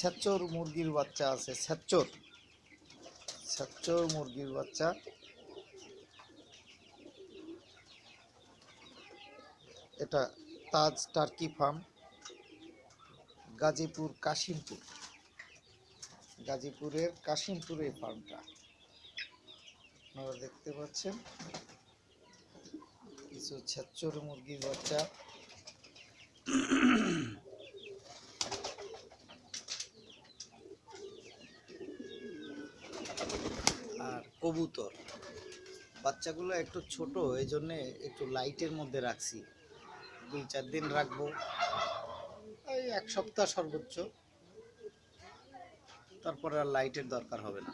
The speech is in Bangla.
ছ্যাঁচর মুরগির বাচ্চা আছে। ছ্যাঁচর ছ্যাঁচর মুরগির বাচ্চা। এটা তাজ টার্কি ফার্ম, গাজীপুর কাশিমপুর, গাজীপুরের কাশিমপুরে ফার্মটা আপনারা দেখতে পাচ্ছেন। কিছু ছ্যাঁচর মুরগির বাচ্চা। আর কবুতর বাচ্চাগুলো একটু ছোট, এই জন্যে একটু লাইটের মধ্যে রাখছি। 2-4 দিন রাখবো, এই 1 সপ্তাহ সর্বোচ্চ, তারপরে আর লাইটের দরকার হবে না।